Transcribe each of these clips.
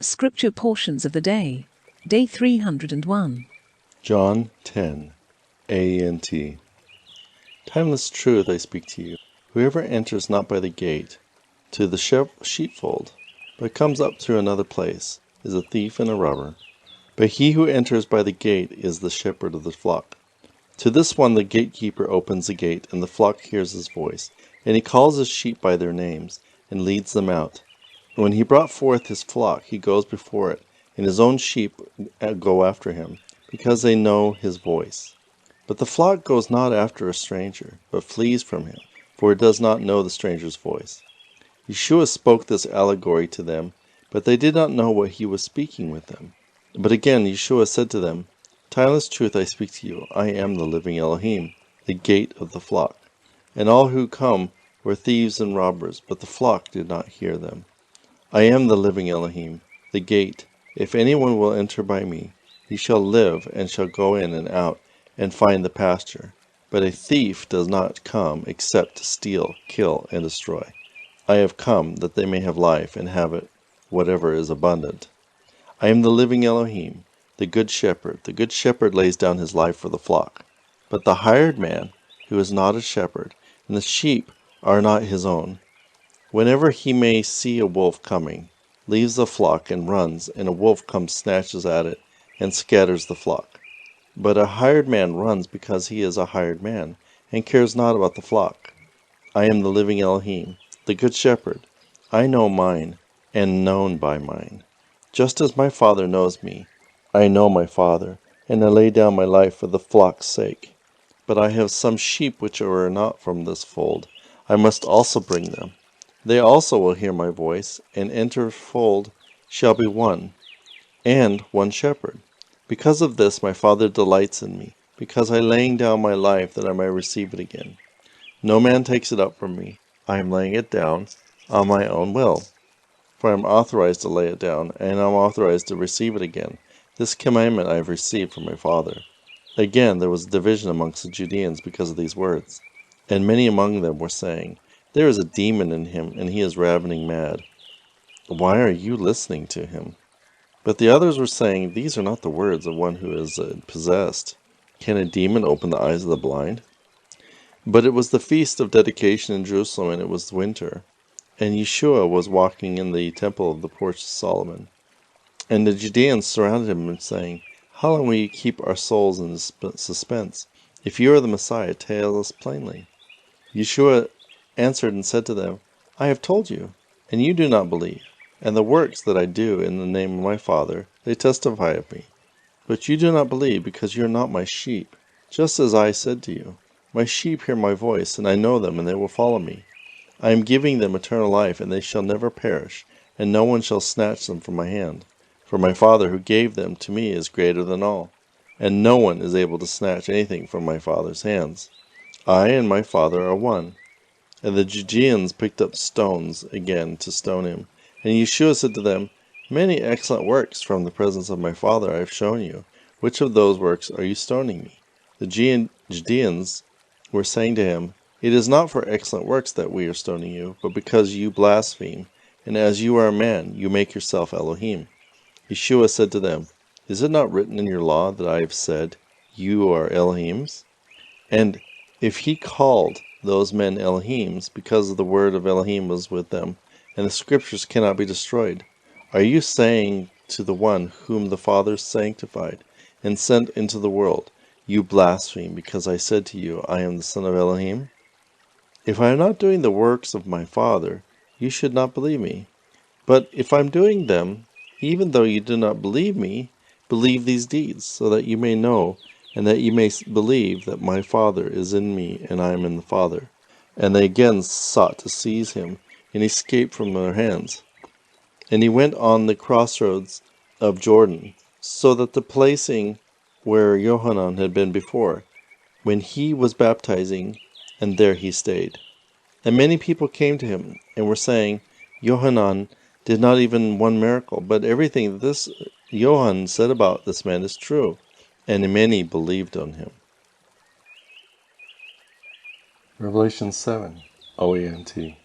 Scripture portions of the day, Day 301. John 10, A-N-T. Timeless truth I speak to you. Whoever enters not by the gate to the sheepfold, but comes up through another place, is a thief and a robber. But he who enters by the gate is the shepherd of the flock. To this one the gatekeeper opens the gate, and the flock hears his voice, and he calls his sheep by their names, and leads them out. When he brought forth his flock, he goes before it, and his own sheep go after him, because they know his voice. But the flock goes not after a stranger, but flees from him, for it does not know the stranger's voice. Yeshua spoke this allegory to them, but they did not know what he was speaking with them. But again Yeshua said to them, Timeless truth I speak to you, I am the living Elo-heem, the gate of the flock. And all who come were thieves and robbers, but the flock did not hear them. I am the living Elo-heem, the gate. If anyone will enter by me, he shall live and shall go in and out and find the pasture. But a thief does not come except to steal, kill, and destroy. I have come that they may have life and have it whatever is abundant. I am the living Elo-heem, the good shepherd. The good shepherd lays down his life for the flock. But the hired man, who is not a shepherd, and the sheep are not his own, whenever he may see a wolf coming, leaves the flock and runs, and a wolf comes, snatches at it, and scatters the flock. But a hired man runs because he is a hired man, and cares not about the flock. I am the living Elo-heem, the good shepherd. I know mine, and known by mine. Just as my Father knows me, I know my Father, and I lay down my life for the flock's sake. But I have some sheep which are not from this fold. I must also bring them. They also will hear my voice, and enter fold shall be one, and one shepherd. Because of this my Father delights in me, because I laying down my life that I may receive it again. No man takes it up from me. I am laying it down on my own will. For I am authorized to lay it down, and I am authorized to receive it again. This commandment I have received from my Father. Again there was a division amongst the Judeans because of these words. And many among them were saying, There is a demon in him, and he is ravening mad. Why are you listening to him? But the others were saying, These are not the words of one who is possessed. Can a demon open the eyes of the blind? But it was the feast of dedication in Jerusalem, and it was winter. And Yeshua was walking in the temple of the porch of Solomon. And the Judeans surrounded him, and saying, How long will you keep our souls in suspense? If you are the Messiah, tell us plainly. Yeshua answered and said to them, I have told you, and you do not believe. And the works that I do in the name of my Father, they testify of me. But you do not believe, because you are not my sheep. Just as I said to you, my sheep hear my voice, and I know them, and they will follow me. I am giving them eternal life, and they shall never perish, and no one shall snatch them from my hand. For my Father who gave them to me is greater than all, and no one is able to snatch anything from my Father's hands. I and my Father are one. And the Judeans picked up stones again to stone him. And Yeshua said to them, Many excellent works from the presence of my Father I have shown you. Which of those works are you stoning me? The Judeans were saying to him, It is not for excellent works that we are stoning you, but because you blaspheme, and as you are a man, you make yourself Elo-heem. Yeshua said to them, Is it not written in your law that I have said, You are Elohims? And if he called those men Elohims, because the word of Elo-heem was with them, and the scriptures cannot be destroyed, are you saying to the one whom the Father sanctified and sent into the world, You blaspheme, because I said to you, I am the Son of Elo-heem? If I am not doing the works of my Father, you should not believe me. But if I am doing them, even though you do not believe me, believe these deeds, so that you may know, and that you may believe that my Father is in me, and I am in the Father. And they again sought to seize him, and he escaped from their hands. And he went on the crossroads of Jordan, so that the placing where Yohanan had been before, when he was baptizing, and there he stayed. And many people came to him, and were saying, Yohanan did not even one miracle, but everything that this Yohanan said about this man is true. And many believed on him. Revelation 7, OENT.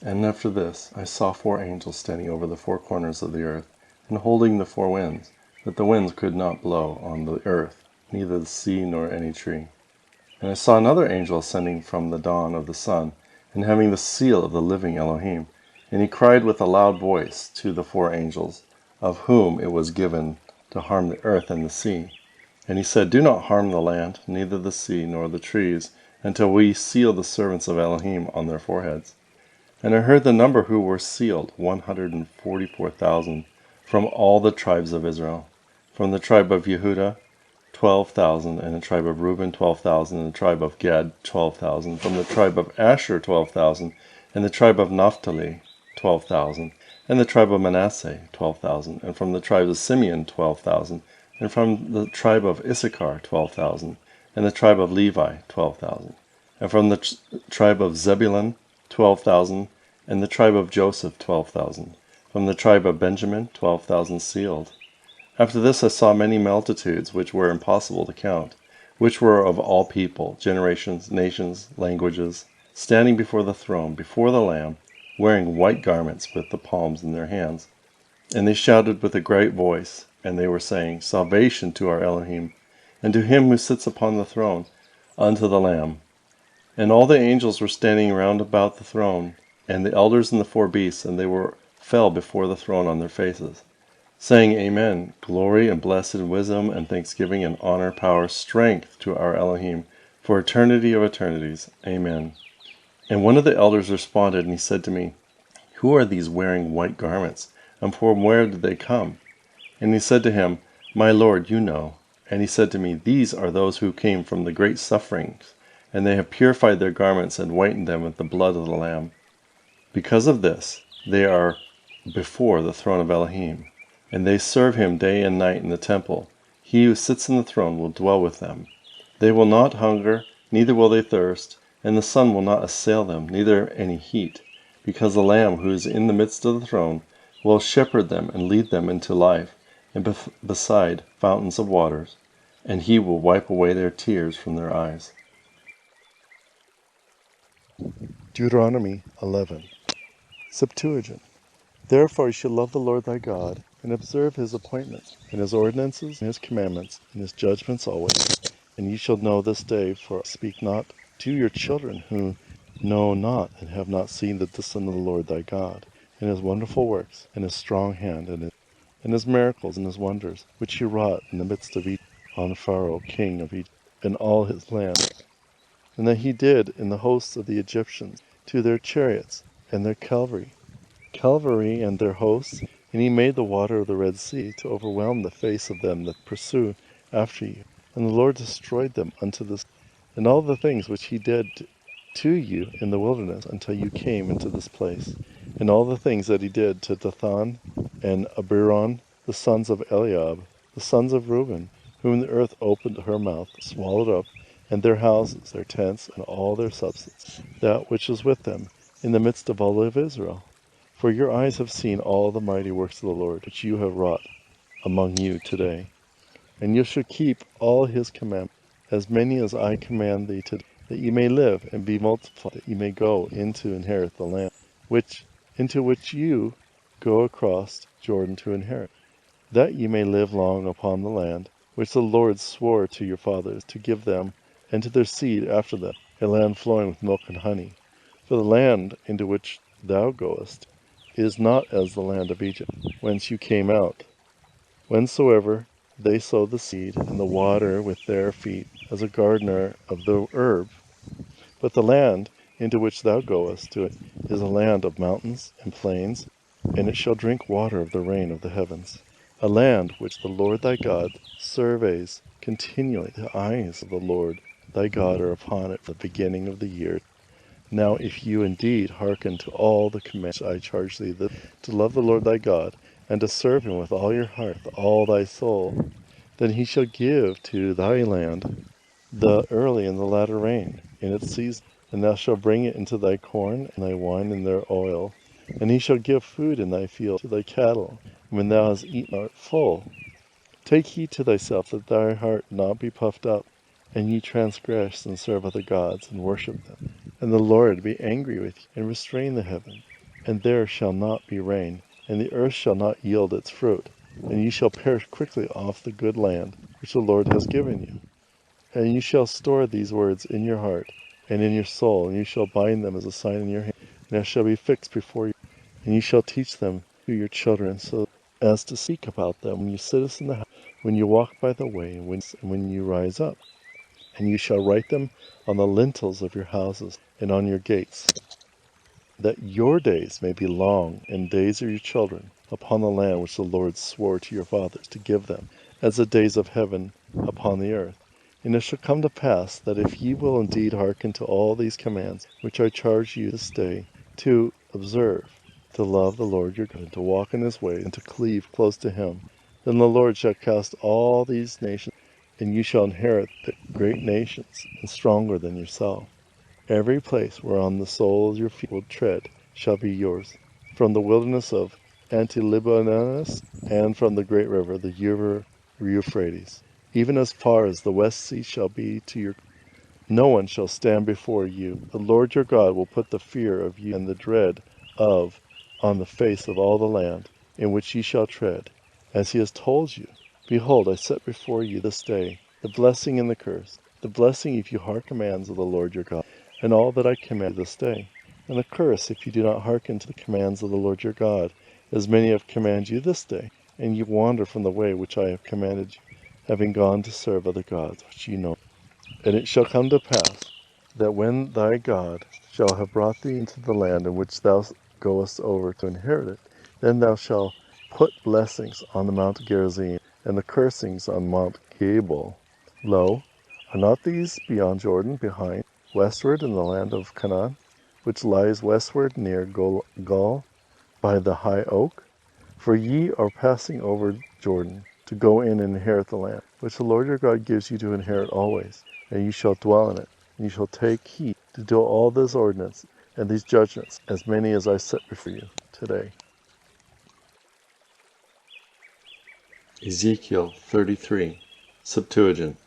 And after this I saw 4 angels standing over the 4 corners of the earth, and holding the four winds, that the winds could not blow on the earth, neither the sea nor any tree. And I saw another angel ascending from the dawn of the sun, and having the seal of the living Elohim. And he cried with a loud voice to the four angels, of whom it was given to harm the earth and the sea. And he said, Do not harm the land, neither the sea nor the trees, until we seal the servants of Elohim on their foreheads. And I heard the number who were sealed, 144,000, from all the tribes of Israel. From the tribe of Yehudah, 12,000, and the tribe of Reuben, 12,000, and the tribe of Gad, 12,000. From the tribe of Asher, 12,000, and the tribe of Naphtali, 12,000, and the tribe of Manasseh, 12,000, and from the tribe of Simeon, 12,000, and from the tribe of Issachar, 12,000, and the tribe of Levi, 12,000, and from the tribe of Zebulun, 12,000, and the tribe of Joseph, 12,000, from the tribe of Benjamin, 12,000 sealed. After this I saw many multitudes, which were impossible to count, which were of all people, generations, nations, languages, standing before the throne, before the Lamb, wearing white garments with the palms in their hands. And they shouted with a great voice, and they were saying, Salvation to our Elohim, and to him who sits upon the throne, unto the Lamb. And all the angels were standing round about the throne, and the elders and the four beasts, and they fell before the throne on their faces, saying, Amen, glory and blessed wisdom and thanksgiving and honor, power, strength to our Elohim, for eternity of eternities. Amen. And one of the elders responded, and he said to me, Who are these wearing white garments, and from where did they come? And he said to him, My Lord, you know. And he said to me, These are those who came from the great sufferings, and they have purified their garments and whitened them with the blood of the Lamb. Because of this, they are before the throne of Elohim, and they serve him day and night in the temple. He who sits in the throne will dwell with them. They will not hunger, neither will they thirst, and the sun will not assail them, neither any heat, because the Lamb who is in the midst of the throne will shepherd them and lead them into life, and beside fountains of waters, and he will wipe away their tears from their eyes. Deuteronomy 11. Septuagint. Therefore you shall love the Lord thy God, and observe his appointments, and his ordinances, and his commandments, and his judgments always. And ye shall know this day, for I speak not to your children who know not and have not seen the discipline of the Lord thy God, and his wonderful works, and his strong hand, and his miracles, and his wonders, which he wrought in the midst of Egypt, on Pharaoh king of Egypt, and all his land, and that he did in the hosts of the Egyptians, to their chariots, and their cavalry and their hosts, and he made the water of the Red Sea to overwhelm the face of them that pursue after you. And the Lord destroyed them unto this, and all the things which he did to you in the wilderness until you came into this place, and all the things that he did to Dathan and Abiram, the sons of Eliab, the sons of Reuben, whom the earth opened her mouth, swallowed up, and their houses, their tents, and all their substance, that which was with them, in the midst of all of Israel. For your eyes have seen all the mighty works of the Lord, which you have wrought among you today. And you shall keep all his commandments, as many as I command thee today, that ye may live and be multiplied, that ye may go into inherit the land, into which you go across Jordan to inherit, that ye may live long upon the land, which the Lord swore to your fathers to give them and to their seed after them, a land flowing with milk and honey. For the land into which thou goest is not as the land of Egypt, whence you came out. Whensoever they sow the seed and the water with their feet, as a gardener of the herb. But the land into which thou goest to it is a land of mountains and plains, and it shall drink water of the rain of the heavens. A land which the Lord thy God surveys continually. The eyes of the Lord thy God are upon it from the beginning of the year. Now if you indeed hearken to all the commands I charge thee, to love the Lord thy God, and to serve him with all your heart, with all thy soul, then he shall give to thy land the early and the latter rain in its season, and thou shalt bring it into thy corn and thy wine and their oil, and he shall give food in thy field to thy cattle, when thou hast eaten art full. Take heed to thyself that thy heart not be puffed up, and ye transgress and serve other gods, and worship them. And the Lord be angry with you, and restrain the heaven, and there shall not be rain, and the earth shall not yield its fruit, and ye shall perish quickly off the good land which the Lord has given you. And you shall store these words in your heart and in your soul, and you shall bind them as a sign in your hand, and they shall be fixed before you. And you shall teach them to your children, so as to speak about them when you sit in the house, when you walk by the way, and when you rise up. And you shall write them on the lintels of your houses and on your gates, that your days may be long, and days of your children, upon the land which the Lord swore to your fathers to give them, as the days of heaven upon the earth. And it shall come to pass, that if ye will indeed hearken to all these commands which I charge you this day, to observe, to love the Lord your God, and to walk in his ways, and to cleave close to him, then the Lord shall cast all these nations, and you shall inherit the great nations, and stronger than yourself. Every place whereon the sole of your feet will tread shall be yours, from the wilderness of Anti-Libanus, and from the great river, the Euphrates, even as far as the west sea shall be to your. No one shall stand before you. The Lord your God will put the fear of you and the dread of on the face of all the land in which ye shall tread, as he has told you. Behold, I set before you this day the blessing and the curse. The blessing if you hearken to the commands of the Lord your God, and all that I command this day. And the curse if you do not hearken to the commands of the Lord your God, as many have commanded you this day, and you wander from the way which I have commanded you, having gone to serve other gods which ye know. And it shall come to pass, that when thy God shall have brought thee into the land in which thou goest over to inherit it, then thou shalt put blessings on the Mount Gerizim, and the cursings on Mount Gabal. Lo, are not these beyond Jordan, behind, westward in the land of Canaan, which lies westward near Gul, by the high oak? For ye are passing over Jordan, to go in and inherit the land, which the Lord your God gives you to inherit always, and you shall dwell in it. And you shall take heed to do all this ordinance and these judgments, as many as I set before you today. Ezekiel 33, Septuagint.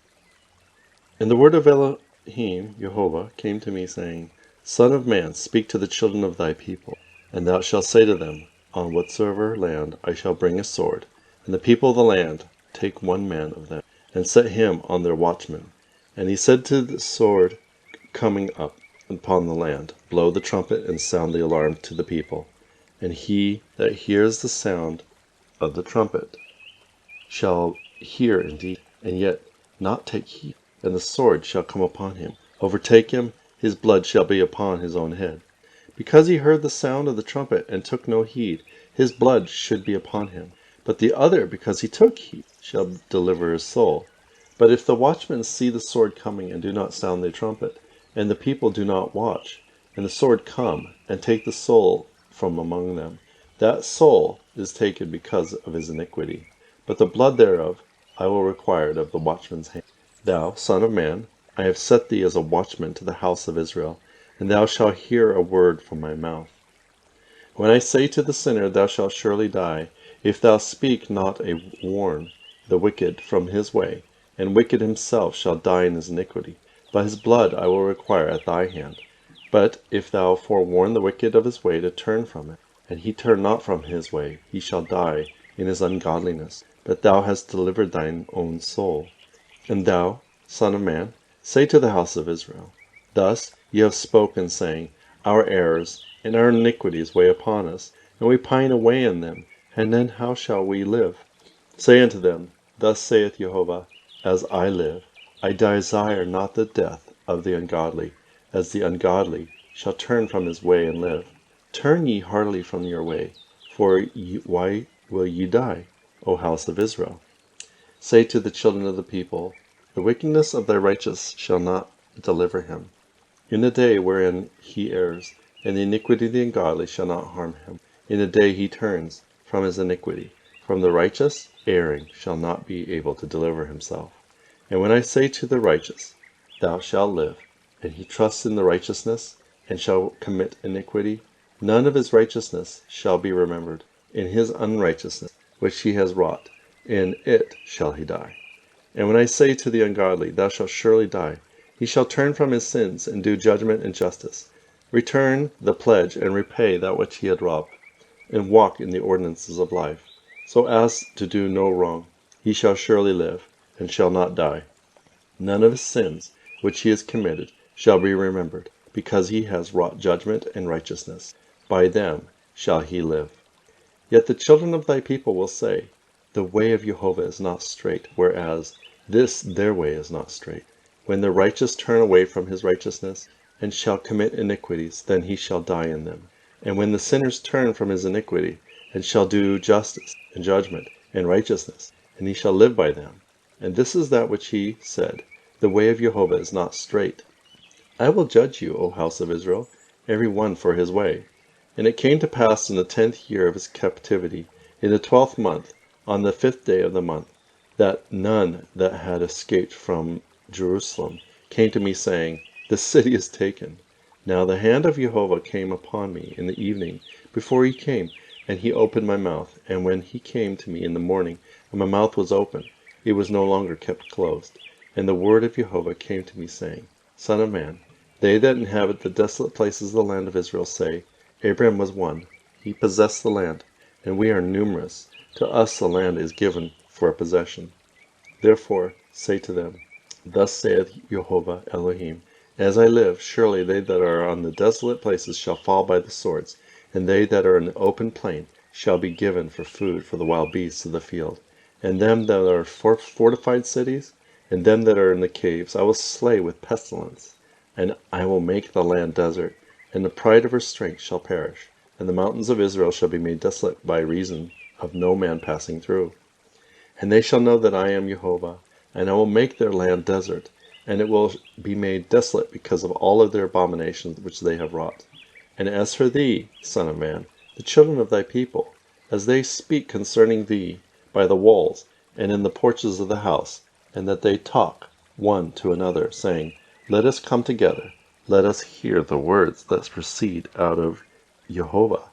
And the word of Elohim, Jehovah, came to me, saying, Son of man, speak to the children of thy people, and thou shalt say to them, On whatsoever land I shall bring a sword, and the people of the land take one man of them, and set him on their watchman. And he said to the sword coming up upon the land, Blow the trumpet and sound the alarm to the people. And he that hears the sound of the trumpet shall hear indeed, and yet not take heed. And the sword shall come upon him, overtake him, his blood shall be upon his own head. Because he heard the sound of the trumpet, and took no heed, his blood should be upon him. But the other, because he took heed, shall deliver his soul. But if the watchmen see the sword coming, and do not sound the trumpet, and the people do not watch, and the sword come, and take the soul from among them, that soul is taken because of his iniquity. But the blood thereof I will require of the watchman's hand. Thou, son of man, I have set thee as a watchman to the house of Israel, and thou shalt hear a word from my mouth. When I say to the sinner, Thou shalt surely die, if thou speak not a warn the wicked from his way, and wicked himself shall die in his iniquity, but his blood I will require at thy hand. But if thou forewarn the wicked of his way to turn from it, and he turn not from his way, he shall die in his ungodliness, but thou hast delivered thine own soul. And thou, son of man, say to the house of Israel, Thus ye have spoken, saying, Our errors and our iniquities weigh upon us, and we pine away in them, and then how shall we live? Say unto them, Thus saith Jehovah, As I live, I desire not the death of the ungodly, as the ungodly shall turn from his way and live. Turn ye heartily from your way, for why will ye die, O house of Israel? Say to the children of the people, The wickedness of the righteous shall not deliver him, in the day wherein he errs, and the iniquity of the ungodly shall not harm him, in the day he turns from his iniquity. From the righteous, erring, shall not be able to deliver himself. And when I say to the righteous, Thou shalt live, and he trusts in the righteousness, and shall commit iniquity, none of his righteousness shall be remembered. In his unrighteousness which he has wrought, in it shall he die. And when I say to the ungodly, Thou shalt surely die, he shall turn from his sins, and do judgment and justice, return the pledge, and repay that which he had robbed. and walk in the ordinances of life, so as to do no wrong, he shall surely live, and shall not die. None of his sins which he has committed shall be remembered, because he has wrought judgment and righteousness. By them shall he live. Yet the children of thy people will say, The way of Jehovah is not straight, whereas this their way is not straight. When the righteous turn away from his righteousness, and shall commit iniquities, then he shall die in them. And when the sinners turn from his iniquity, and shall do justice, and judgment, and righteousness, and he shall live by them. And this is that which he said, The way of Jehovah is not straight. I will judge you, O house of Israel, every one for his way. And it came to pass in the 10th year of his captivity, in the 12th month, on the 5th day of the month, that none that had escaped from Jerusalem came to me, saying, The city is taken. Now the hand of Jehovah came upon me in the evening before he came, and he opened my mouth. And when he came to me in the morning, and my mouth was open, it was no longer kept closed. And the word of Jehovah came to me, saying, Son of man, they that inhabit the desolate places of the land of Israel say, Abraham was one, he possessed the land, and we are numerous. To us the land is given for a possession. Therefore say to them, Thus saith Jehovah Elo-heem, As I live, surely they that are on the desolate places shall fall by the swords, and they that are in the open plain shall be given for food for the wild beasts of the field. And them that are fortified cities, and them that are in the caves, I will slay with pestilence. And I will make the land desert, and the pride of her strength shall perish, and the mountains of Israel shall be made desolate by reason of no man passing through. And they shall know that I am Jehovah, and I will make their land desert, and it will be made desolate because of all of their abominations which they have wrought. And as for thee, son of man, the children of thy people, as they speak concerning thee by the walls, and in the porches of the house, and that they talk one to another, saying, Let us come together, let us hear the words that proceed out of Jehovah.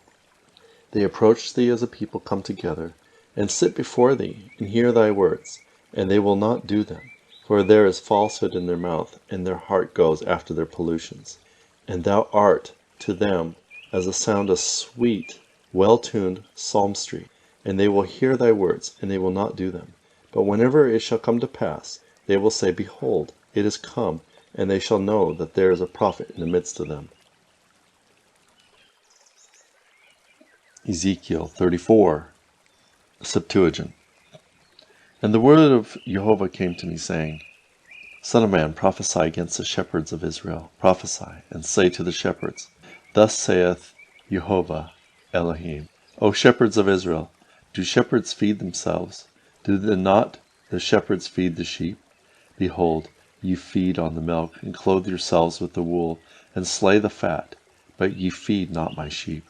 They approach thee as a people come together, and sit before thee, and hear thy words, and they will not do them. For there is falsehood in their mouth, and their heart goes after their pollutions. And thou art to them as the sound of sweet, well-tuned psalmistry. And they will hear thy words, and they will not do them. But whenever it shall come to pass, they will say, Behold, it is come, and they shall know that there is a prophet in the midst of them. Ezekiel 34, Septuagint. And the word of Jehovah came to me, saying, Son of man, prophesy against the shepherds of Israel. Prophesy, and say to the shepherds, Thus saith Jehovah Elo-heem, O shepherds of Israel, do shepherds feed themselves? Do not the shepherds feed the sheep? Behold, ye feed on the milk, and clothe yourselves with the wool, and slay the fat, but ye feed not my sheep.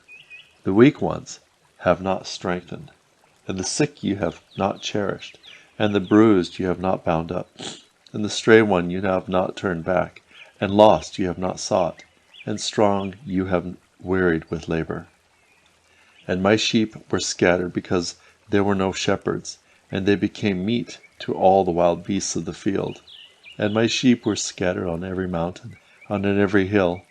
The weak ones have not strengthened, and the sick you have not cherished, and the bruised you have not bound up, and the stray one you have not turned back, and lost you have not sought, and strong you have wearied with labor. And my sheep were scattered because there were no shepherds, and they became meat to all the wild beasts of the field. And my sheep were scattered on every mountain, on every hill,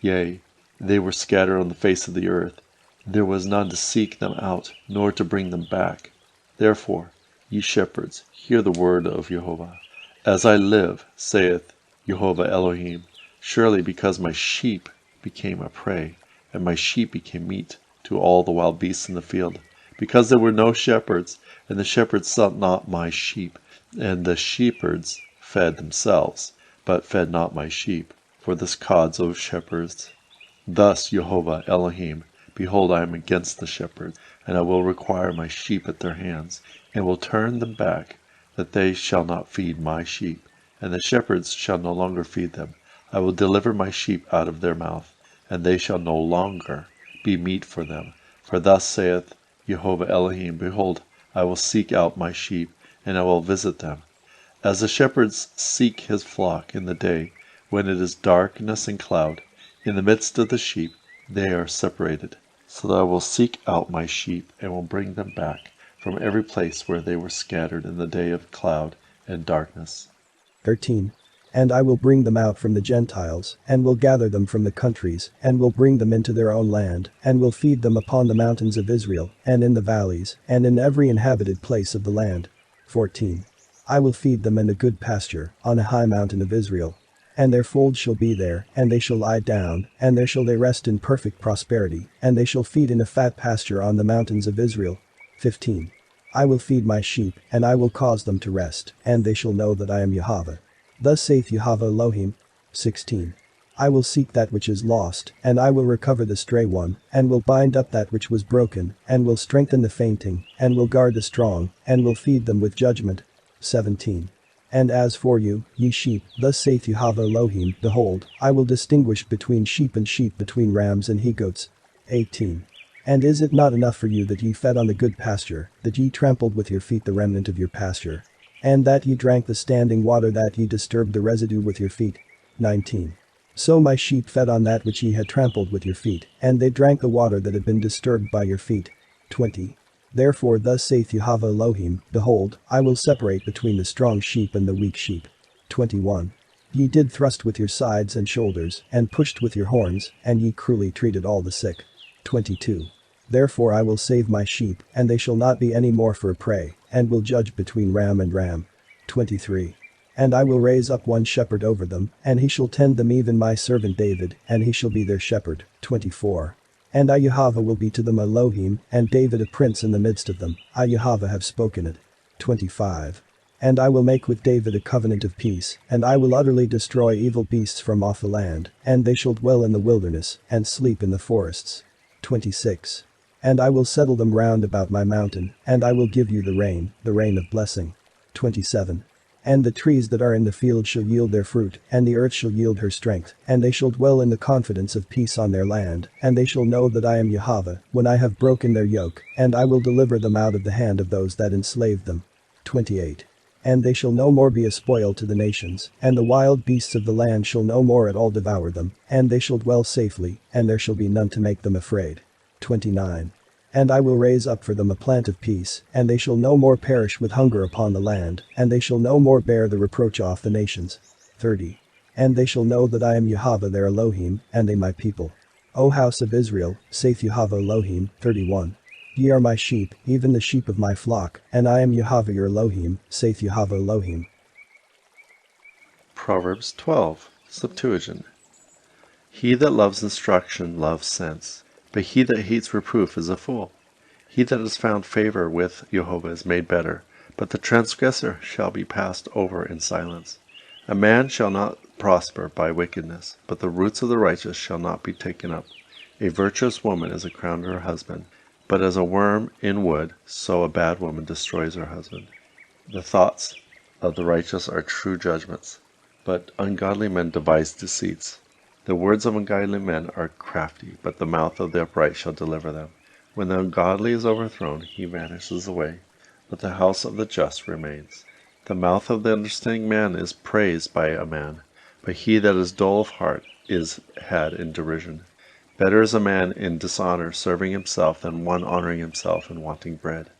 yea, they were scattered on the face of the earth. There was none to seek them out, nor to bring them back. Therefore, ye shepherds, hear the word of Jehovah. As I live, saith Jehovah Elo-heem, surely because my sheep became a prey, and my sheep became meat to all the wild beasts in the field, because there were no shepherds, and the shepherds sought not my sheep, and the shepherds fed themselves, but fed not my sheep, for this cause, O shepherds. Thus Jehovah Elo-heem, behold, I am against the shepherds, and I will require my sheep at their hands, and will turn them back, that they shall not feed my sheep, and the shepherds shall no longer feed them. I will deliver my sheep out of their mouth, and they shall no longer be meat for them. For thus saith Jehovah Elo-heem, behold, I will seek out my sheep, and I will visit them. As the shepherds seek his flock in the day, when it is darkness and cloud, in the midst of the sheep they are separated. So that I will seek out my sheep, and will bring them back from every place where they were scattered in the day of cloud and darkness. 13. And I will bring them out from the Gentiles, and will gather them from the countries, and will bring them into their own land, and will feed them upon the mountains of Israel, and in the valleys, and in every inhabited place of the land. 14. I will feed them in a good pasture, on a high mountain of Israel. And their fold shall be there, and they shall lie down, and there shall they rest in perfect prosperity, and they shall feed in a fat pasture on the mountains of Israel. 15. I will feed my sheep, and I will cause them to rest, and they shall know that I am Jehovah. Thus saith YEHOVAH ELOHEEM. 16. I will seek that which is lost, and I will recover the stray one, and will bind up that which was broken, and will strengthen the fainting, and will guard the strong, and will feed them with judgment. 17. And as for you, ye sheep, thus saith YEHOVAH ELOHEEM, behold, I will distinguish between sheep and sheep, between rams and he-goats. 18. And is it not enough for you that ye fed on the good pasture, that ye trampled with your feet the remnant of your pasture? And that ye drank the standing water, that ye disturbed the residue with your feet? 19. So my sheep fed on that which ye had trampled with your feet, and they drank the water that had been disturbed by your feet. 20. Therefore thus saith YEHOVAH ELOHEEM, behold, I will separate between the strong sheep and the weak sheep. 21. Ye did thrust with your sides and shoulders, and pushed with your horns, and ye cruelly treated all the sick. 22. Therefore I will save my sheep, and they shall not be any more for a prey, and will judge between ram and ram. 23. And I will raise up one shepherd over them, and he shall tend them, even my servant David, and he shall be their shepherd. 24. And I YEHOVAH will be to them ELOHEEM, and David a prince in the midst of them. I YEHOVAH have spoken it. 25. And I will make with David a covenant of peace, and I will utterly destroy evil beasts from off the land, and they shall dwell in the wilderness, and sleep in the forests. 26. And I will settle them round about my mountain, and I will give you the rain of blessing. 27. And the trees that are in the field shall yield their fruit, and the earth shall yield her strength, and they shall dwell in the confidence of peace on their land, and they shall know that I am YEHOVAH, when I have broken their yoke, and I will deliver them out of the hand of those that enslaved them. 28. And they shall no more be a spoil to the nations, and the wild beasts of the land shall no more at all devour them, and they shall dwell safely, and there shall be none to make them afraid. 29. And I will raise up for them a plant of peace, and they shall no more perish with hunger upon the land, and they shall no more bear the reproach off the nations. 30. And they shall know that I am YEHOVAH their ELOHEEM, and they my people. O house of Israel, saith YEHOVAH ELOHEEM. 31. Ye are my sheep, even the sheep of my flock, and I am YEHOVAH your ELOHEEM, saith YEHOVAH ELOHEEM. Proverbs 12, Septuagint. He that loves instruction loves sense, but he that hates reproof is a fool. He that has found favor with Jehovah is made better, but the transgressor shall be passed over in silence. A man shall not prosper by wickedness, but the roots of the righteous shall not be taken up. A virtuous woman is a crown to her husband, but as a worm in wood, so a bad woman destroys her husband. The thoughts of the righteous are true judgments, but ungodly men devise deceits. The words of ungodly men are crafty, but the mouth of the upright shall deliver them. When the ungodly is overthrown, he vanishes away, but the house of the just remains. The mouth of the understanding man is praised by a man, but he that is dull of heart is had in derision. Better is a man in dishonor serving himself than one honoring himself and wanting bread.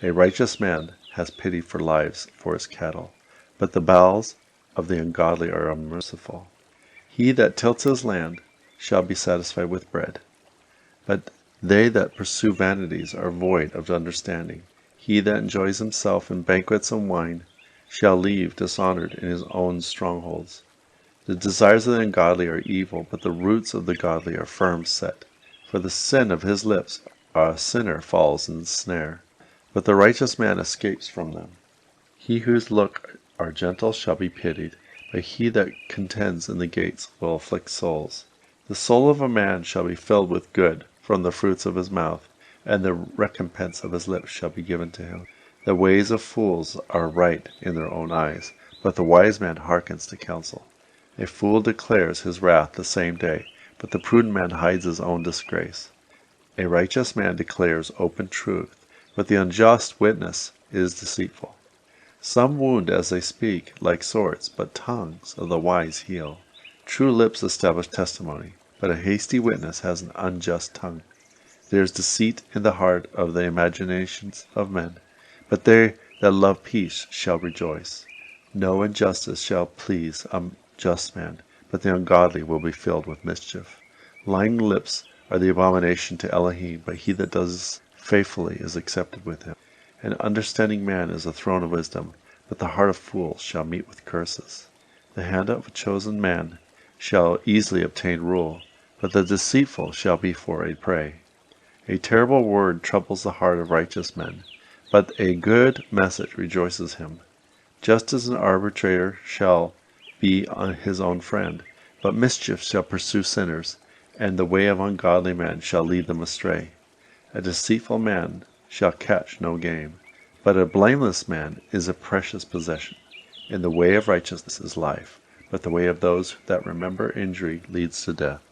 A righteous man has pity for lives for his cattle, but the bowels of the ungodly are unmerciful. He that tilts his land shall be satisfied with bread, but they that pursue vanities are void of understanding. He that enjoys himself in banquets and wine shall leave dishonored in his own strongholds. The desires of the ungodly are evil, but the roots of the godly are firm set. For the sin of his lips a sinner falls in the snare, but the righteous man escapes from them. He whose look are gentle shall be pitied, but he that contends in the gates will afflict souls. The soul of a man shall be filled with good from the fruits of his mouth, and the recompense of his lips shall be given to him. The ways of fools are right in their own eyes, but the wise man hearkens to counsel. A fool declares his wrath the same day, but the prudent man hides his own disgrace. A righteous man declares open truth, but the unjust witness is deceitful. Some wound as they speak, like swords, but tongues of the wise heal. True lips establish testimony, but a hasty witness has an unjust tongue. There is deceit in the heart of the imaginations of men, but they that love peace shall rejoice. No injustice shall please a just man, but the ungodly will be filled with mischief. Lying lips are the abomination to Elohim, but he that does faithfully is accepted with him. An understanding man is a throne of wisdom, but the heart of fools shall meet with curses. The hand of a chosen man shall easily obtain rule, but the deceitful shall be for a prey. A terrible word troubles the heart of righteous men, but a good message rejoices him. Just as an arbitrator shall be his own friend, but mischief shall pursue sinners, and the way of ungodly men shall lead them astray. A deceitful man shall catch no game, but a blameless man is a precious possession. In the way of righteousness is life, but the way of those that remember injury leads to death.